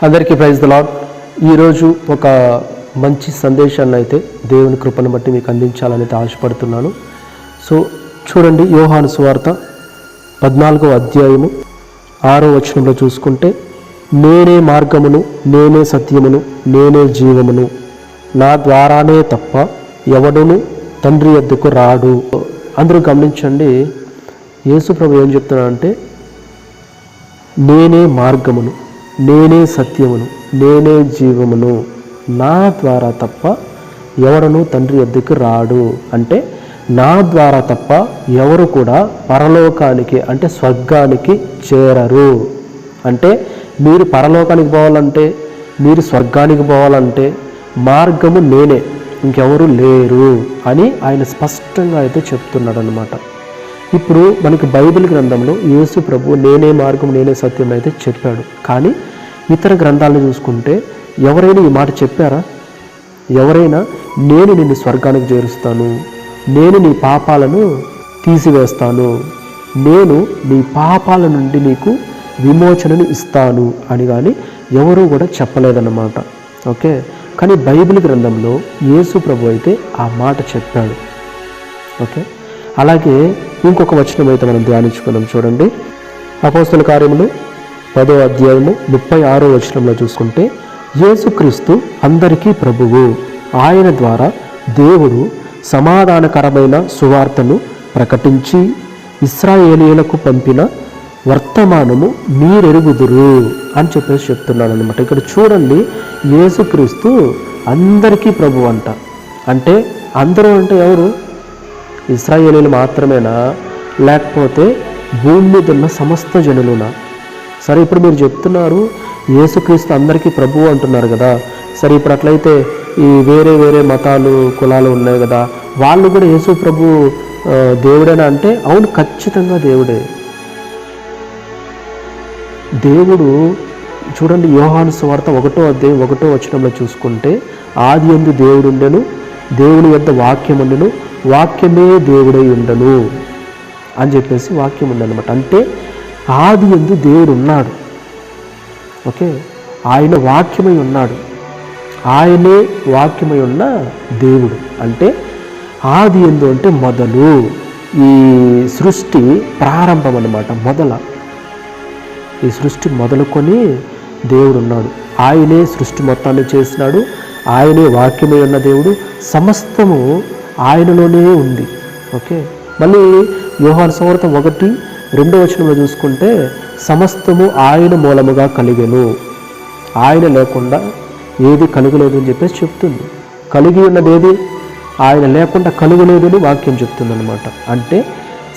అందరికీ praise the lord. ఈరోజు ఒక మంచి సందేశాన్ని అయితే దేవుని కృపను బట్టి మీకు అందించాలని అయితే ఆశపడుతున్నాను. సో చూడండి, యోహాను సువార్త 14వ అధ్యాయము 6వ వచనంలో చూసుకుంటే, నేనే మార్గమును, నేనే సత్యమును, నేనే జీవమును, నా ద్వారానే తప్ప ఎవడును తండ్రి యొద్దకు రాడు. అందరూ గమనించండి, యేసు ప్రభు ఏం చెప్తున్నాడంటే, నేనే మార్గమును, నేనే సత్యమును, నేనే జీవమును, నా ద్వారా తప్ప ఎవడను తండ్రి యొద్దకు రాడు. అంటే నా ద్వారా తప్ప ఎవరు కూడా పరలోకానికి అంటే స్వర్గానికి చేరరు. అంటే మీరు పరలోకానికి పోవాలంటే, మీరు స్వర్గానికి పోవాలంటే మార్గము నేనే, ఇంకెవరు లేరు అని ఆయన స్పష్టంగా అయితే చెప్తున్నాడు అన్నమాట. ఇప్పుడు మనకి బైబిల్ గ్రంథంలో యేసు ప్రభు నేనే మార్గం, నేనే సత్యం అయితే చెప్పాడు. కానీ ఇతర గ్రంథాలను చూసుకుంటే ఎవరైనా ఈ మాట చెప్పారా? ఎవరైనా నేను నిన్ను స్వర్గానికి చేరుస్తాను, నేను నీ పాపాలను తీసివేస్తాను, నేను నీ పాపాల నుండి నీకు విమోచనను ఇస్తాను అని కానీ ఎవరూ కూడా చెప్పలేదన్నమాట. ఓకే, కానీ బైబిల్ గ్రంథంలో యేసు ప్రభు అయితే ఆ మాట చెప్పాడు. ఓకే, అలాగే ఇంకొక వచనం అయితే మనం ధ్యానించుకున్నాం. చూడండి, అపోస్తల కార్యములు 10వ అధ్యాయము 36వ వచనంలో చూసుకుంటే, యేసుక్రీస్తు అందరికీ ప్రభువు, ఆయన ద్వారా దేవుడు సమాధానకరమైన సువార్తను ప్రకటించి ఇశ్రాయేలీయులకు పంపిన వర్తమానము మీరెరుగుదురు అని చెప్పేసి చెప్తున్నాడు అనమాట. ఇక్కడ చూడండి, యేసుక్రీస్తు అందరికీ ప్రభు అంట. అంటే అందరూ అంటే ఎవరు? ఇశ్రాయేలీయులు మాత్రమేనా, లేకపోతే భూమి మీద ఉన్న సమస్త జనులునా? సరే, ఇప్పుడు మీరు చెప్తున్నారు యేసుక్రీస్తు అందరికీ ప్రభువు అంటున్నారు కదా. సరే, ఇప్పుడు అట్లయితే ఈ వేరే వేరే మతాలు, కులాలు ఉన్నాయి కదా, వాళ్ళు కూడా యేసు ప్రభు దేవుడేనా అంటే, అవును, ఖచ్చితంగా దేవుడే. దేవుడు చూడండి, యోహాను సువార్త 1వ అధ్యాయం 1వ వచనంలో చూసుకుంటే, ఆది యందు దేవుడు ఉండెను, దేవుని యొద్ద వాక్యం ఉండెను, వాక్యమే దేవుడై ఉండను అని చెప్పేసి వాక్యం ఉందన్నమాట. అంటే ఆది యందు దేవుడు ఉన్నాడు. ఓకే, ఆయన వాక్యమై ఉన్నాడు, ఆయనే వాక్యమై ఉన్న దేవుడు. అంటే ఆది యందు అంటే మొదలు, ఈ సృష్టి ప్రారంభం అన్నమాట. ఈ సృష్టి మొదలుకొని దేవుడు ఉన్నాడు, ఆయనే సృష్టి మొత్తాన్ని చేసినాడు, ఆయనే వాక్యమై ఉన్న దేవుడు, సమస్తము ఆయనలోనే ఉంది. ఓకే, మళ్ళీ యోహాను సువార్త 1:2 వచనంలో చూసుకుంటే, సమస్తము ఆయన మూలముగా కలిగెను, ఆయన లేకుండా ఏది కలుగలేదు అని చెప్పేసి చెప్తుంది. కలిగి ఉన్నది ఏది? ఆయన లేకుండా కలుగలేదని వాక్యం చెప్తుంది అనమాట. అంటే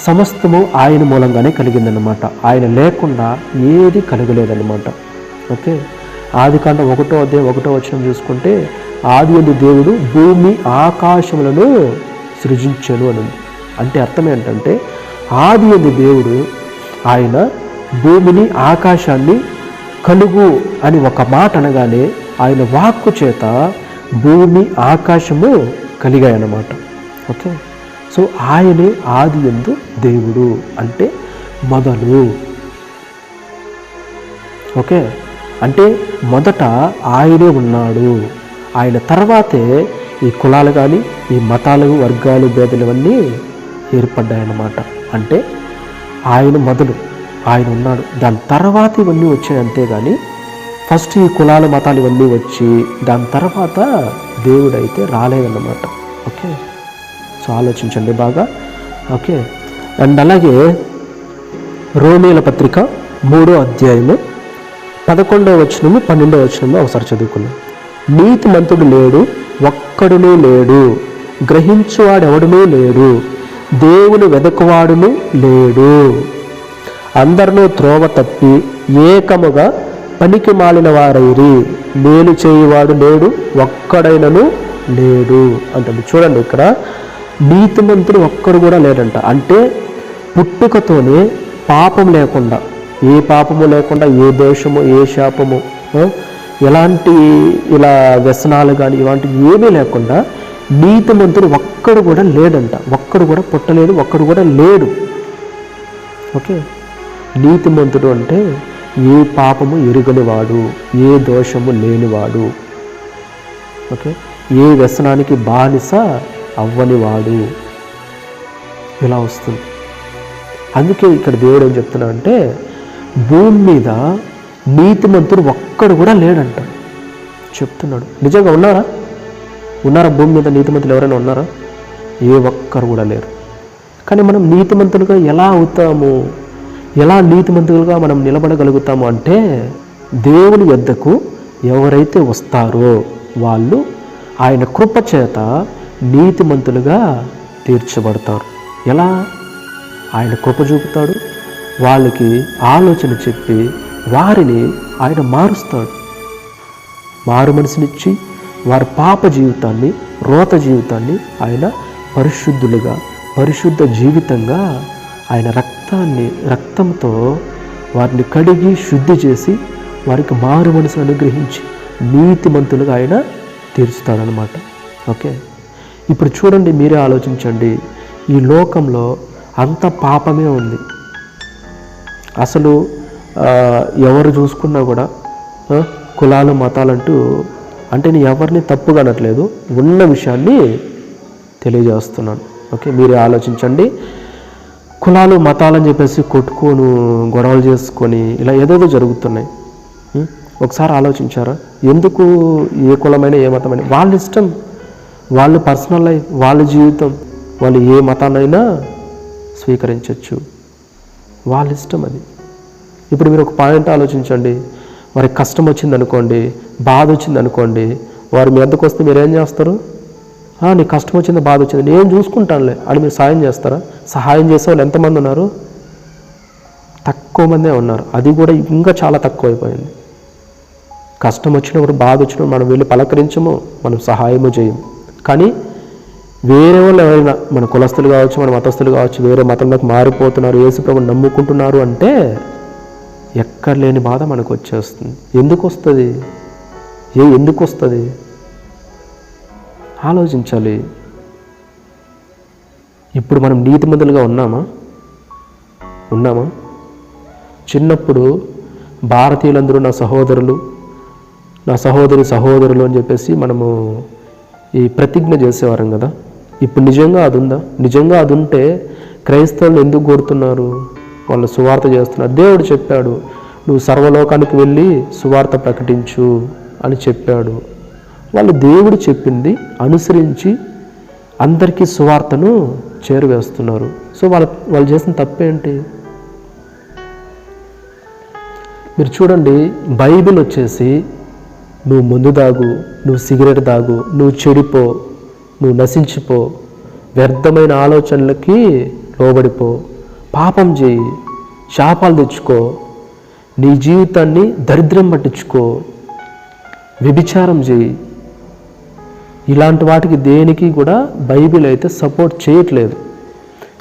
సమస్తము ఆయన మూలంగానే కలిగిందనమాట, ఆయన లేకుండా ఏది కలుగలేదన్నమాట. ఓకే, ఆదికాండం 1వ అధ్యాయం 1వ వచనం చూసుకుంటే, ఆది యందు దేవుడు భూమి ఆకాశములను సృజించెను అని. అంటే అర్థం ఏంటంటే, ఆది యందు దేవుడు ఆయన భూమిని ఆకాశాన్ని కలుగు అని ఒక మాట అనగానే ఆయన వాక్కు చేత భూమి ఆకాశము కలిగాయన్నమాట. ఓకే, సో ఆయనే ఆది యందు దేవుడు అంటే మొదలు. ఓకే, అంటే మొదట ఆయనే ఉన్నాడు, ఆయన తర్వాతే ఈ కులాలు కానీ ఈ మతాలు, వర్గాలు, భేదాలు ఇవన్నీ ఏర్పడ్డాయన్నమాట. అంటే ఆయన మొదలు, ఆయన ఉన్నాడు, దాని తర్వాత ఇవన్నీ వచ్చాయి. అంతేగాని ఫస్ట్ ఈ కులాలు, మతాలు ఇవన్నీ వచ్చి దాని తర్వాత దేవుడైతే రాలేదన్నమాట. ఓకే, సో ఆలోచించండి బాగా. ఓకే, అండ్ అలాగే రోమీయుల పత్రిక 3వ అధ్యాయము 11వ వచనము 12వ వచనము ఒకసారి చదువుకున్నాం. నీతిమంతుడు లేడు, ఒక్కడునూ లేడు, గ్రహించువాడెవడునూ లేడు, దేవుని వెదకువాడును లేడు, అందరినూ త్రోవ తప్పి ఏకముగా పనికి మాలిన వారైరి, మేలు చేయువాడు లేడు, ఒక్కడైనను లేడు అంటుంది. చూడండి, ఇక్కడ నీతిమంతుడు ఒక్కడు కూడా లేడంట. అంటే పుట్టుకతోనే పాపం లేకుండా, ఏ పాపము లేకుండా, ఏ దోషము, ఏ శాపము, ఎలాంటి ఇలా వ్యసనాలు కానీ ఇలాంటివి ఏమీ లేకుండా నీతిమంతుడు ఒక్కడు కూడా లేడంట. ఒక్కడు కూడా పుట్టలేదు, ఒక్కడు కూడా లేడు. ఓకే, నీతిమంతుడు అంటే ఏ పాపము ఎరుగనివాడు, ఏ దోషము లేనివాడు, ఓకే, ఏ వ్యసనానికి బానిస అవ్వనివాడు. ఇలా వస్తుంది. అందుకే ఇక్కడ దేవుడు ఏం చెప్తున్నా అంటే భూమి మీద నీతిమంతుడు ఒక్కడు కూడా లేడంట చెప్తున్నాడు. నిజంగా ఉన్నారా భూమి మీద నీతిమంతులు ఎవరైనా ఉన్నారా? ఏ ఒక్కరు కూడా లేరు. కానీ మనం నీతిమంతులుగా ఎలా అవుతాము, ఎలా నీతిమంతులుగా మనం నిలబడగలుగుతాము అంటే దేవుని యొద్దకు ఎవరైతే వస్తారో వాళ్ళు ఆయన కృప చేత నీతిమంతులుగా తీర్చబడతారు. ఎలా? ఆయన కృప చూపుతాడు, వాళ్ళకి ఆలోచన చెప్పి వారిని ఆయన మారుస్తాడు. మారు మనసునిచ్చి వారి పాప జీవితాన్ని, రోత జీవితాన్ని ఆయన పరిశుద్ధులుగా, పరిశుద్ధ జీవితంగా ఆయన రక్తంతో వారిని కడిగి శుద్ధి చేసి వారికి మారు మనసును అనుగ్రహించి నీతిమంతులుగా ఆయన తీర్చుతాడనమాట. ఓకే, ఇప్పుడు చూడండి, మీరే ఆలోచించండి. ఈ లోకంలో అంత పాపమే ఉంది. అసలు ఎవరు చూసుకున్నా కూడా కులాలు మతాలంటూ అంటే నేను ఎవరిని తప్పుగా అనట్లేదు, ఉన్న విషయాన్ని తెలియజేస్తున్నాను. ఓకే, మీరే ఆలోచించండి. కులాలు మతాలని చెప్పేసి కొట్టుకొని గొడవలు చేసుకొని ఇలా ఏదేదో జరుగుతున్నాయి. ఒకసారి ఆలోచించారా? ఎందుకు? ఏ కులమైనా ఏ మతమైనా వాళ్ళ ఇష్టం, వాళ్ళ పర్సనల్ లైఫ్, వాళ్ళ జీవితం, వాళ్ళు ఏ మతాన్నైనా స్వీకరించవచ్చు, వాళ్ళ ఇష్టం అది. ఇప్పుడు మీరు ఒక పాయింట్ ఆలోచించండి. వారికి కష్టం వచ్చిందనుకోండి, బాధ వచ్చిందనుకోండి, వారు మీ వద్దకు వస్తే మీరు ఏం చేస్తారు? నీకు కష్టం వచ్చింది, బాధ వచ్చింది, నేను చూసుకుంటానులే అని మీరు సాయం చేస్తారా? సహాయం చేసే వాళ్ళు ఎంతమంది ఉన్నారు? తక్కువ మందే ఉన్నారు. అది కూడా ఇంకా చాలా తక్కువ అయిపోయింది. కష్టం వచ్చినప్పుడు, బాధ వచ్చినప్పుడు మనం వెళ్ళి పలకరించము, మనం సహాయము చేయము. కానీ వేరే వాళ్ళు ఎవరైనా, మన కులస్తులు కావచ్చు, మన మతస్థులు కావచ్చు, వేరే మతంలోకి మారిపోతున్నారు, యేసుప్రభుని నమ్ముకుంటున్నారు అంటే ఎక్కడ లేని బాధ మనకు వచ్చేస్తుంది. ఎందుకు వస్తుంది? ఎందుకు వస్తుంది? ఆలోచించాలి. ఇప్పుడు మనం నీతిమంతులుగా ఉన్నామా? చిన్నప్పుడు భారతీయులందరూ నా సహోదరులు, నా సహోదరులు అని చెప్పేసి మనము ఈ ప్రతిజ్ఞ చేసేవారం కదా. ఇప్పుడు నిజంగా అది ఉందా? నిజంగా అది ఉంటే క్రైస్తవులు ఎందుకు కొడుతున్నారు? వాళ్ళు సువార్త చేస్తున్నారు. దేవుడు చెప్పాడు, నువ్వు సర్వలోకానికి వెళ్ళి సువార్త ప్రకటించు అని చెప్పాడు. వాళ్ళు దేవుడు చెప్పింది అనుసరించి అందరికీ సువార్తను చేరువేస్తున్నారు. సో వాళ్ళు చేసిన తప్పేంటి? మీరు చూడండి, బైబిల్ వచ్చేసి నువ్వు మందు తాగు, నువ్వు సిగరెట్ తాగు, నువ్వు చెడిపో, నువ్వు నశించిపో, వ్యర్థమైన ఆలోచనలకి లోబడిపో, పాపం చేయి, శాపాలు తెచ్చుకో, నీ జీవితాన్ని దరిద్రం పట్టించుకో, వ్యభిచారం చేయి, ఇలాంటి వాటికి దేనికి కూడా బైబిల్ అయితే సపోర్ట్ చేయట్లేదు.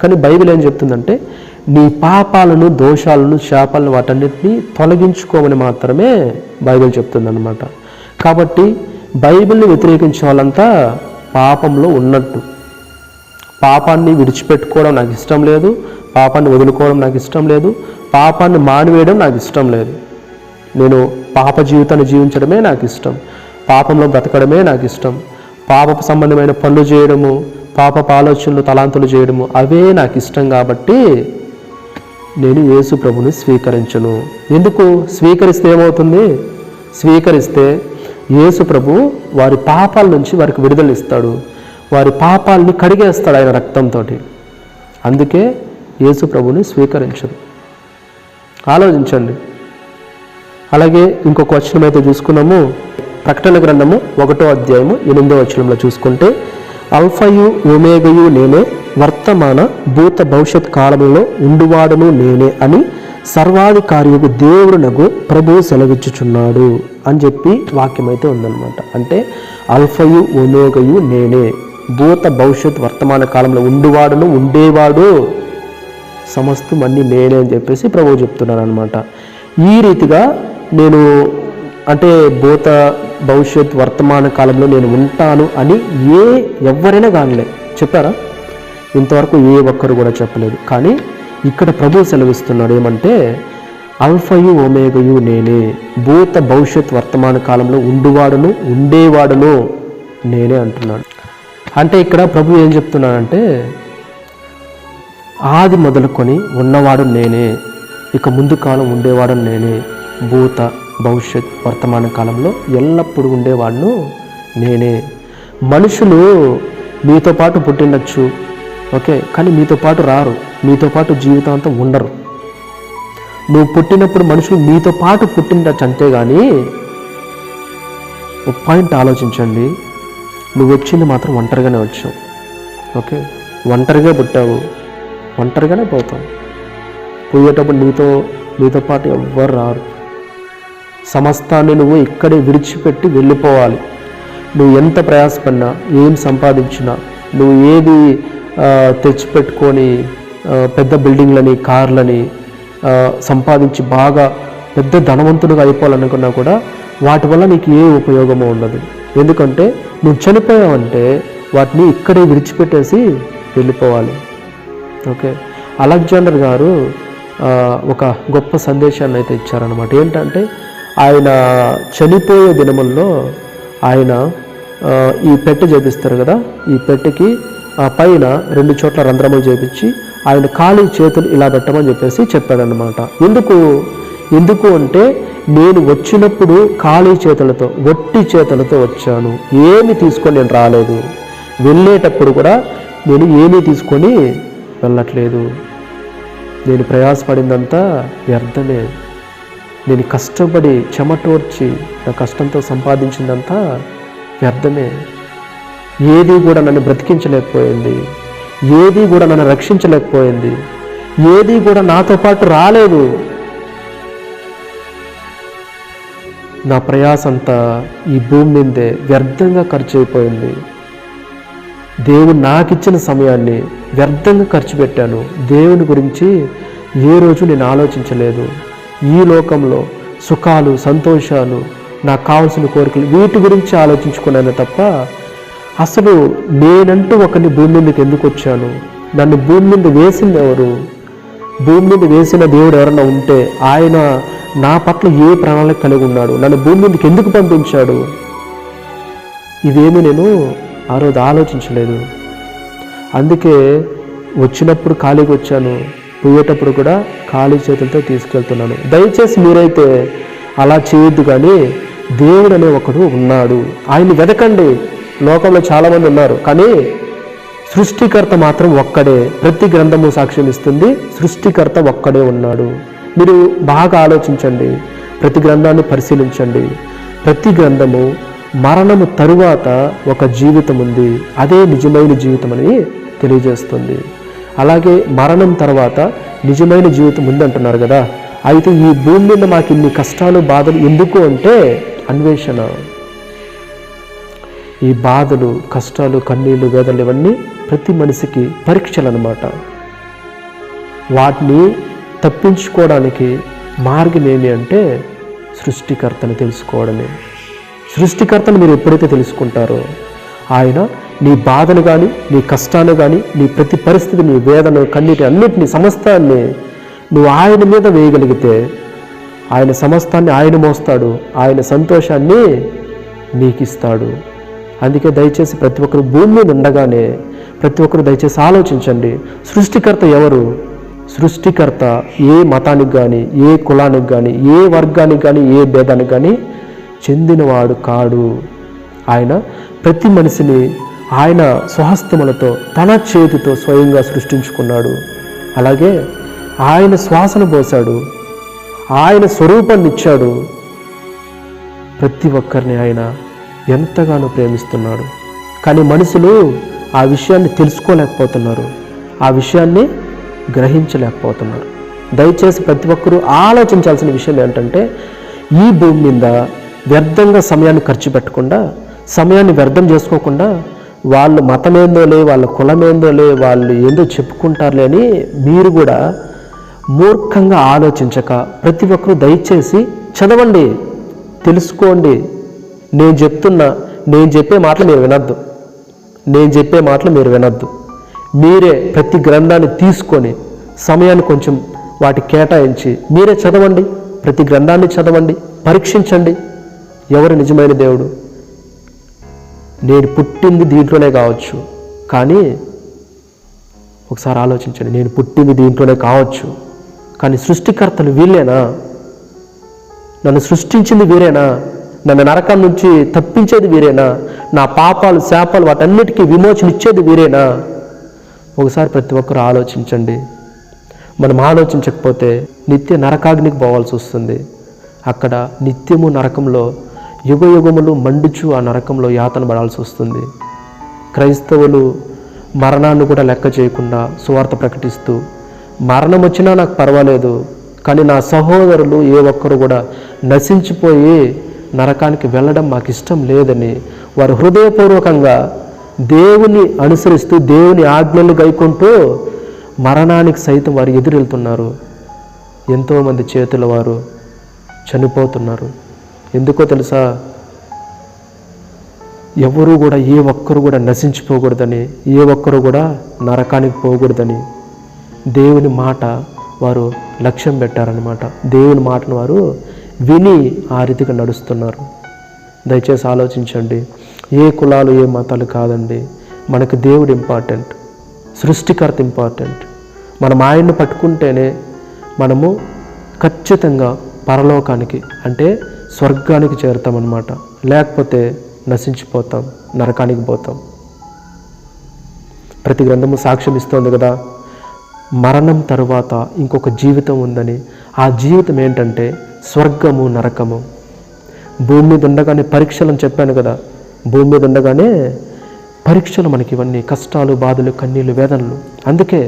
కానీ బైబిల్ ఏం చెప్తుందంటే నీ పాపాలను, దోషాలను, శాపాలను వాటన్నిటిని తొలగించుకోమని మాత్రమే బైబిల్ చెప్తుందన్నమాట. కాబట్టి బైబిల్ని వ్యతిరేకించే వాళ్ళంతా పాపంలో ఉన్నట్టు. పాపాన్ని విడిచిపెట్టుకోవడం నాకు ఇష్టం లేదు, పాపాన్ని వదులుకోవడం నాకు ఇష్టం లేదు, పాపాన్ని మానివేయడం నాకు ఇష్టం లేదు, నేను పాప జీవితాన్ని జీవించడమే నాకు ఇష్టం, పాపంలో బ్రతకడమే నాకు ఇష్టం, పాపపు సంబంధమైన పనులు చేయడము, పాపపు ఆలోచనలు, తలాంతులు చేయడము అవే నాకు ఇష్టం. కాబట్టి నేను యేసు ప్రభుని స్వీకరించను. ఎందుకు? స్వీకరిస్తే ఏమవుతుంది? స్వీకరిస్తే యేసు ప్రభు వారి పాపాల నుంచి వారికి విడుదల ఇస్తాడు, వారి పాపాలని కడిగేస్తాడు ఆయన రక్తంతో. అందుకే యేసు ప్రభుని స్వీకరించరు. ఆలోచించండి. అలాగే ఇంకొక వచనం అయితే చూసుకున్నాము, ప్రకటన గ్రంథము 1వ అధ్యాయము 8వ వచనంలో చూసుకుంటే, అల్ఫయు ఒమేగయు నేనే, వర్తమాన భూత భవిష్యత్ కాలంలో ఉండువాడను నేనే అని సర్వాధికారియకు దేవుడునకు ప్రభువు సెలవిచ్చుచున్నాడు అని చెప్పి వాక్యం అయితే ఉందన్నమాట. అంటే అల్ఫయు ఒమేగయు నేనే, భూత భవిష్యత్ వర్తమాన కాలంలో ఉండువాడును, ఉండేవాడు, సమస్తం అన్నీ నేనే అని చెప్పేసి ప్రభువు చెప్తున్నాను అనమాట. ఈ రీతిగా నేను అంటే భూత భవిష్యత్ వర్తమాన కాలంలో నేను ఉంటాను అని ఎవరైనా కానిలే చెప్పారా? ఇంతవరకు ఏ ఒక్కరు కూడా చెప్పలేదు. కానీ ఇక్కడ ప్రభువు సెలవిస్తున్నాడు ఏమంటే, అల్ఫయు ఒమేగయు నేనే, భూత భవిష్యత్ వర్తమాన కాలంలో ఉండువాడును ఉండేవాడును నేనే అంటున్నాడు. అంటే ఇక్కడ ప్రభు ఏం చెప్తున్నాడంటే ఆది మొదలుకొని ఉన్నవాడు నేనే, ఇక ముందు కాలం ఉండేవాడు నేనే, భూత భవిష్యత్ వర్తమాన కాలంలో ఎల్లప్పుడూ ఉండేవాడును నేనే. మనుషులు మీతో పాటు పుట్టిండొచ్చు, ఓకే, కానీ మీతో పాటు రారు, మీతో పాటు జీవితాంతం ఉండరు. నువ్వు పుట్టినప్పుడు మనుషులు మీతో పాటు పుట్టిండొచ్చు అంతేగాని, ఒక పాయింట్ ఆలోచించండి, నువ్వు వచ్చింది మాత్రం ఒంటరిగానే వచ్చావు, ఓకే, ఒంటరిగా పుట్టావు, ఒంటరిగానే పోతావు. పోయేటప్పుడు నీతో పాటు ఎవ్వరు రారు. సమస్తాన్ని నువ్వు ఇక్కడే విడిచిపెట్టి వెళ్ళిపోవాలి. నువ్వు ఎంత ప్రయాసపడినా, ఏం సంపాదించినా, నువ్వు ఏది తెచ్చిపెట్టుకొని పెద్ద బిల్డింగ్లని, కార్లని సంపాదించి బాగా పెద్ద ధనవంతుడిగా అయిపోవాలనుకున్నా కూడా వాటి వల్ల నీకు ఏ ఉపయోగమో ఉండదు. ఎందుకంటే నువ్వు చనిపోయావంటే వాటిని ఇక్కడే విడిచిపెట్టేసి వెళ్ళిపోవాలి. ఓకే, అలెగ్జాండర్ గారు ఒక గొప్ప సందేశాన్ని అయితే ఇచ్చారనమాట. ఏంటంటే ఆయన చనిపోయే దినముల్లో ఆయన ఈ పెట్టె చేపిస్తారు కదా, ఈ పెట్టెకి పైన 2 చోట్ల రంధ్రములు చేపించి ఆయన ఖాళీ చేతులు ఇలా పెట్టమని చెప్పేసి చెప్పాడనమాట. ఎందుకు అంటే నేను వచ్చినప్పుడు ఖాళీ చేతులతో, వట్టి చేతులతో వచ్చాను, ఏమి తీసుకొని నేను రాలేదు, వెళ్ళేటప్పుడు కూడా నేను ఏమీ తీసుకొని వెళ్ళట్లేదు. నేను ప్రయాసపడిందంతా వ్యర్థమే, నేను కష్టపడి చెమటోర్చి నా కష్టంతో సంపాదించిందంతా వ్యర్థమే. ఏది కూడా నన్ను బ్రతికించలేకపోయింది, ఏది కూడా నన్ను రక్షించలేకపోయింది, ఏది కూడా నాతో పాటు రాలేదు. నా ప్రయాసంతా ఈ భూమి మీదే వ్యర్థంగా ఖర్చు అయిపోయింది. దేవుడు నాకిచ్చిన సమయాన్ని వ్యర్థంగా ఖర్చు పెట్టాను. దేవుని గురించి ఏ రోజు నేను ఆలోచించలేదు. ఈ లోకంలో సుఖాలు, సంతోషాలు, నాకు కావాల్సిన కోరికలు, వీటి గురించి ఆలోచించుకున్నాను తప్ప అసలు నేనంటూ ఒకరిని భూమి మీదకి ఎందుకు వచ్చాను, నన్ను భూమి మీద వేసింది ఎవరు, భూమి మీద వేసిన దేవుడు ఎవరన్నా ఉంటే ఆయన నా పట్ల ఏ ప్రణాళిక కలిగి ఉన్నాడు, నన్ను భూమి మీదకి ఎందుకు పంపించాడు, ఇదేమీ నేను ఆ రోజు ఆలోచించలేదు. అందుకే వచ్చినప్పుడు ఖాళీగా వచ్చాను, పోయేటప్పుడు కూడా ఖాళీ చేతులతో తీసుకెళ్తున్నాను. దయచేసి మీరైతే అలా చేయొద్దు. కానీ దేవుడు అనే ఒకడు ఉన్నాడు, ఆయన్ని వెతకండి. లోకంలో చాలామంది ఉన్నారు, కానీ సృష్టికర్త మాత్రం ఒక్కడే. ప్రతి గ్రంథము సాక్ష్యం ఇస్తుంది, సృష్టికర్త ఒక్కడే ఉన్నాడు. మీరు బాగా ఆలోచించండి, ప్రతి గ్రంథాన్ని పరిశీలించండి. ప్రతి గ్రంథము మరణము తరువాత ఒక జీవితం ఉంది, అదే నిజమైన జీవితం అని తెలియజేస్తుంది. అలాగే మరణం తర్వాత నిజమైన జీవితం ఉందంటున్నారు కదా. అయితే ఈ భూమి మీద మాకు ఇన్ని కష్టాలు, బాధలు ఎందుకు అంటే అన్వేషణ. ఈ బాధలు, కష్టాలు, కన్నీళ్ళు, వేదనలు ఇవన్నీ ప్రతి మనిషికి పరీక్షలు అన్నమాట. వాటిని తప్పించుకోవడానికి మార్గం ఏమి అంటే సృష్టికర్తను తెలుసుకోవడమే. సృష్టికర్తను మీరు ఎప్పుడైతే తెలుసుకుంటారో ఆయన నీ బాధను కానీ, నీ కష్టాన్ని కానీ, నీ ప్రతి పరిస్థితి, నీ వేదన, కన్నీటి అన్నిటినీ, సమస్తాన్ని నువ్వు ఆయన మీద వేయగలిగితే ఆయన సమస్తాన్ని ఆయన మోస్తాడు, ఆయన సంతోషాన్ని నీకు ఇస్తాడు. అందుకే దయచేసి ప్రతి ఒక్కరు భూమి మీద ఉండగానే ప్రతి ఒక్కరు దయచేసి ఆలోచించండి, సృష్టికర్త ఎవరు? సృష్టికర్త ఏ మతానికి కానీ, ఏ కులానికి కానీ, ఏ వర్గానికి కానీ, ఏ భేదానికి కానీ చెందినవాడు కాడు. ఆయన ప్రతి మనిషిని ఆయన స్వహస్తములతో, తన చేతితో స్వయంగా సృష్టించుకున్నాడు. అలాగే ఆయన శ్వాసను పోశాడు, ఆయన స్వరూపాన్ని ఇచ్చాడు. ప్రతి ఒక్కరిని ఆయన ఎంతగానో ప్రేమిస్తున్నాడు. కానీ మనుషులు ఆ విషయాన్ని తెలుసుకోలేకపోతున్నారు, ఆ విషయాన్ని గ్రహించలేకపోతున్నారు. దయచేసి ప్రతి ఒక్కరూ ఆలోచించాల్సిన విషయం ఏంటంటే ఈ భూమి మీద వ్యర్థంగా సమయాన్ని ఖర్చు పెట్టకుండా, సమయాన్ని వ్యర్థం చేసుకోకుండా, వాళ్ళు మతమేందోలే, వాళ్ళ కులమేందోలే, వాళ్ళు ఏందో చెప్పుకుంటారులే అని మీరు కూడా మూర్ఖంగా ఆలోచించక ప్రతి ఒక్కరూ దయచేసి చదవండి, తెలుసుకోండి. నేను చెప్పే మాటలు మీరు వినొద్దు. మీరే ప్రతి గ్రంథాన్ని తీసుకొని సమయాన్ని కొంచెం వాటి కేటాయించి మీరే చదవండి, ప్రతి గ్రంథాన్ని చదవండి, పరీక్షించండి ఎవరు నిజమైన దేవుడు. నేను పుట్టింది దీంట్లోనే కావచ్చు, కానీ ఒకసారి ఆలోచించండి, నేను పుట్టింది దీంట్లోనే కావచ్చు, కానీ సృష్టికర్తలు వీళ్ళేనా? నన్ను సృష్టించింది వీరేనా? నన్ను నరకం నుంచి తప్పించేది వీరేనా? నా పాపాలు శాపాలు వాటన్నిటికీ విమోచన ఇచ్చేది వీరేనా? ఒకసారి ప్రతి ఒక్కరు ఆలోచించండి. మనం ఆలోచించకపోతే నిత్య నరకాగ్నికి పోవాల్సి వస్తుంది. అక్కడ నిత్యము నరకంలో యుగ యుగములు మండుచు ఆ నరకంలో యాతన పడాల్సి వస్తుంది. క్రైస్తవులు మరణాన్ని కూడా లెక్క చేయకుండా సువార్త ప్రకటిస్తూ, మరణం వచ్చినా నాకు పర్వాలేదు, కానీ నా సహోదరులు ఏ ఒక్కరు కూడా నశించిపోయి నరకానికి వెళ్ళడం మాకు ఇష్టం లేదని వారు హృదయపూర్వకంగా దేవుని అనుసరిస్తూ దేవుని ఆజ్ఞలు గైకుంటూ మరణానికి సైతం వారు ఎదురెళ్తున్నారు. ఎంతోమంది చేతుల వారు చనిపోతున్నారు. ఎందుకో తెలుసా? ఎవరు కూడా ఏ ఒక్కరు కూడా నశించిపోకూడదని, ఏ ఒక్కరు కూడా నరకానికి పోకూడదని దేవుని మాట వారు లక్ష్యం పెట్టారనమాట. దేవుని మాటను వారు విని ఆ రీతిగా నడుస్తున్నారు. దయచేసి ఆలోచించండి. ఏ కులాలు ఏ మతాలు కాదండి, మనకు దేవుడు ఇంపార్టెంట్, సృష్టికర్త ఇంపార్టెంట్. మనం ఆయన్ని పట్టుకుంటేనే మనము ఖచ్చితంగా పరలోకానికి అంటే స్వర్గానికి చేరుతామన్నమాట. లేకపోతే నశించిపోతాం, నరకానికి పోతాం. ప్రతి గ్రంథము సాక్ష్యం ఇస్తోంది కదా, మరణం తరువాత ఇంకొక జీవితం ఉందని. ఆ జీవితం ఏంటంటే స్వర్గము, నరకము. భూమి మీద ఉండగానే పరీక్షలను చెప్పాను కదా, భూమి మీద ఉండగానే పరీక్షలు మనకి ఇవన్నీ కష్టాలు, బాధలు, కన్నీళ్ళు, వేదనలు. అందుకే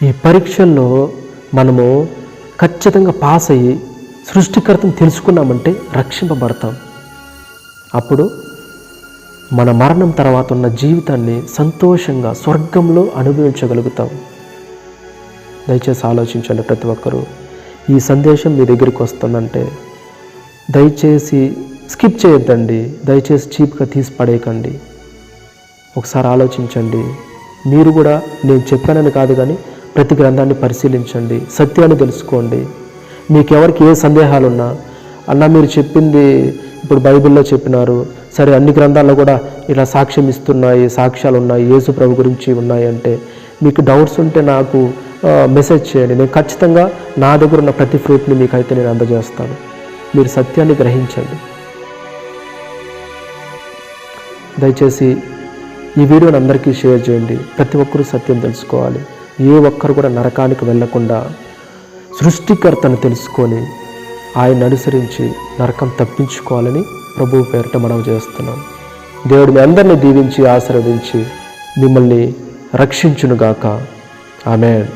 ఈ పరీక్షల్లో మనము ఖచ్చితంగా పాస్ అయ్యి సృష్టికర్తను తెలుసుకున్నామంటే రక్షింపబడతాం. అప్పుడు మన మరణం తర్వాత ఉన్న జీవితాన్ని సంతోషంగా స్వర్గంలో అనుభవించగలుగుతాం. దయచేసి ఆలోచించండి ప్రతి ఒక్కరూ. ఈ సందేశం మీ దగ్గరికి వస్తుందంటే దయచేసి స్కిప్ చేయొద్దండి, దయచేసి చీప్గా తీసి పడేయకండి. ఒకసారి ఆలోచించండి. మీరు కూడా నేను చెప్పానని కాదు, కానీ ప్రతి గ్రంథాన్ని పరిశీలించండి, సత్యాన్ని తెలుసుకోండి. మీకు ఎవరికి ఏ సందేహాలున్నా, అన్న మీరు చెప్పింది ఇప్పుడు బైబిల్లో చెప్పినారు, సరే అన్ని గ్రంథాల్లో కూడా ఇలా సాక్ష్యం ఇస్తున్నాయి, సాక్ష్యాలు ఉన్నాయి, యేసు ప్రభు గురించి ఉన్నాయి అంటే మీకు డౌట్స్ ఉంటే నాకు మెసేజ్ చేయండి. నేను ఖచ్చితంగా నా దగ్గర ఉన్న ప్రతి ఫ్రూట్ని మీకైతే నేను అందజేస్తాను. మీరు సత్యాన్ని గ్రహించండి. దయచేసి ఈ వీడియోని అందరికీ షేర్ చేయండి. ప్రతి ఒక్కరూ సత్యం తెలుసుకోవాలి. ఏ ఒక్కరు కూడా నరకానికి వెళ్లకుండా సృష్టికర్తను తెలుసుకొని ఆయన అనుసరించి నరకం తప్పించుకోవాలని ప్రభువు పేరిట మనవి చేస్తున్నాం. దేవుడు మీ అందరినీ దీవించి ఆశీర్వదించి మిమ్మల్ని రక్షించునుగాక. ఆమేన్.